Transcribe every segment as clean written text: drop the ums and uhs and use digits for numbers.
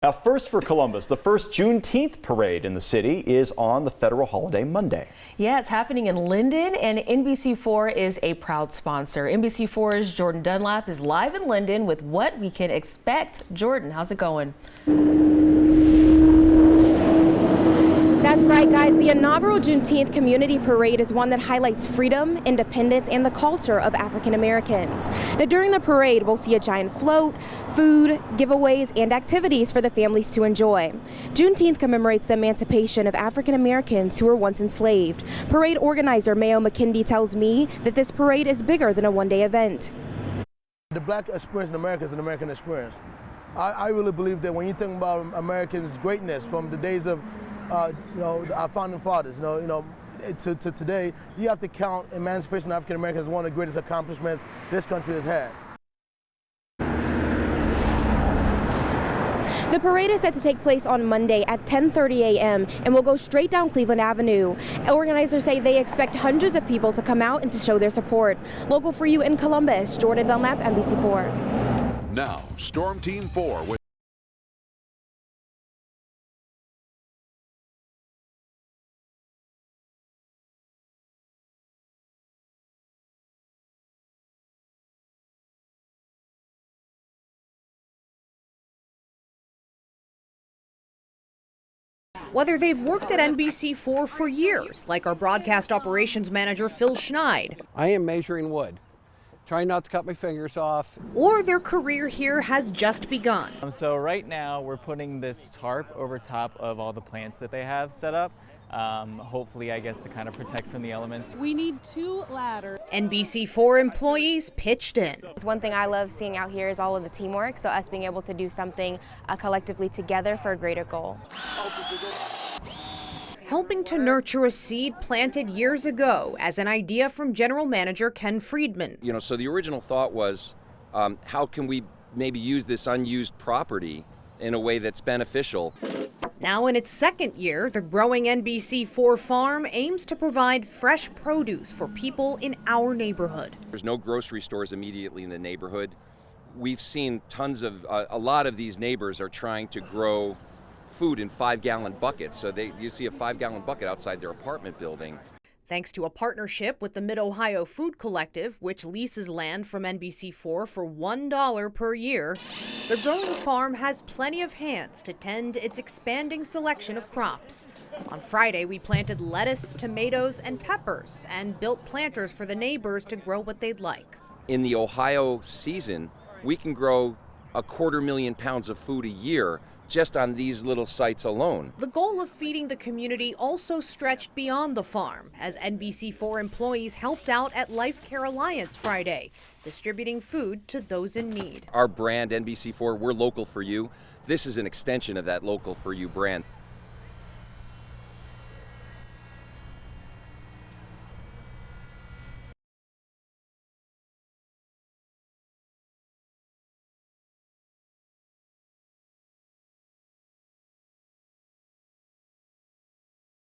Now, first for Columbus, the first Juneteenth parade in the city is on the federal holiday Monday. Yeah, it's happening in Linden, and NBC4 is a proud sponsor. NBC4's Jordan Dunlap is live in Linden with what we can expect. Jordan, how's it going? That's right, guys. The inaugural Juneteenth Community Parade is one that highlights freedom, independence, and the culture of African Americans. Now, during the parade, we'll see a giant float, food, giveaways, and activities for the families to enjoy. Juneteenth commemorates the emancipation of African Americans who were once enslaved. Parade organizer Mayo McKindy tells me that this parade is bigger than a one-day event. The black experience in America is an American experience. I really believe that when you think about Americans' greatness from the days of our founding fathers, to today, you have to count emancipation of African Americans as one of the greatest accomplishments this country has had. The parade is set to take place on Monday at 10:30 a.m. and will go straight down Cleveland Avenue. Organizers say they expect hundreds of people to come out and to show their support. Local for you in Columbus, Jordan Dunlap, NBC4. Now, Storm Team 4 with whether they've worked at NBC4 for years, like our broadcast operations manager, Phil Schneid. I am measuring wood, trying not to cut my fingers off. Or their career here has just begun. So right now we're putting this tarp over top of all the plants that they have set up. Hopefully, I guess, to kind of protect from the elements. We need 2 ladders. NBC4 employees pitched in. One thing I love seeing out here is all of the teamwork, so us being able to do something collectively together for a greater goal. Helping to nurture a seed planted years ago as an idea from General Manager Ken Friedman. So the original thought was, how can we maybe use this unused property in a way that's beneficial? Now in its second year, the growing NBC4 farm aims to provide fresh produce for people in our neighborhood. There's no grocery stores immediately in the neighborhood. We've seen tons of, a lot of these neighbors are trying to grow food in 5-gallon buckets. So you see a 5-gallon bucket outside their apartment building. Thanks to a partnership with the Mid-Ohio Food Collective, which leases land from NBC4 for $1 per year, the growing farm has plenty of hands to tend its expanding selection of crops. On Friday, we planted lettuce, tomatoes, and peppers, and built planters for the neighbors to grow what they'd like. In the Ohio season, we can grow 250,000 pounds of food a year just on these little sites alone. The goal of feeding the community also stretched beyond the farm, as NBC4 employees helped out at Life Care Alliance Friday, distributing food to those in need. Our brand, NBC4, we're local for you. This is an extension of that local for you brand.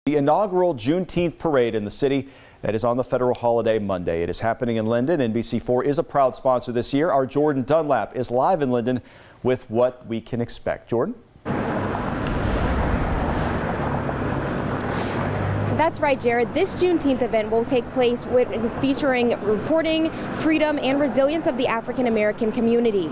The inaugural Juneteenth parade in the city that is on the federal holiday Monday. It is happening in Linden. NBC4 is a proud sponsor this year. Our Jordan Dunlap is live in Linden with what we can expect. Jordan? That's right, Jared. This Juneteenth event will take place featuring reporting, freedom, and resilience of the African American community.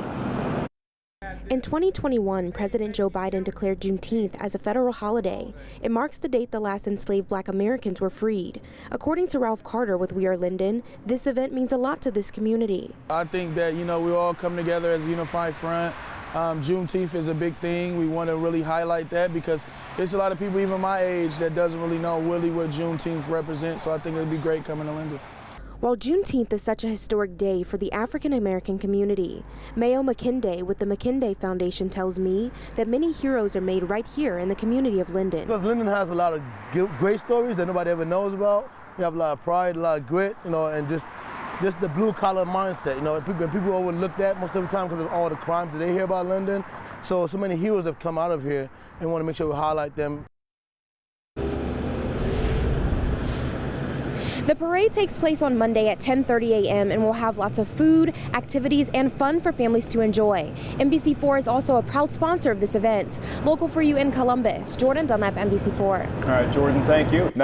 In 2021, President Joe Biden declared Juneteenth as a federal holiday. It marks the date the last enslaved Black Americans were freed. According to Ralph Carter with We Are Linden, this event means a lot to this community. I think that, we all come together as a unified front. Juneteenth is a big thing. We want to really highlight that because there's a lot of people even my age that doesn't really know what Juneteenth represents, so I think it would be great coming to Linden. While Juneteenth is such a historic day for the African American community, Mayo McKinday with the McKinday Foundation tells me that many heroes are made right here in the community of Linden. Because Linden has a lot of great stories that nobody ever knows about. We have a lot of pride, a lot of grit, and just the blue collar mindset. People overlook that most of the time because of all the crimes that they hear about Linden. So many heroes have come out of here and want to make sure we highlight them. The parade takes place on Monday at 10:30 a.m. and will have lots of food, activities, and fun for families to enjoy. NBC4 is also a proud sponsor of this event. Local for you in Columbus, Jordan Dunlap, NBC4. All right, Jordan, thank you.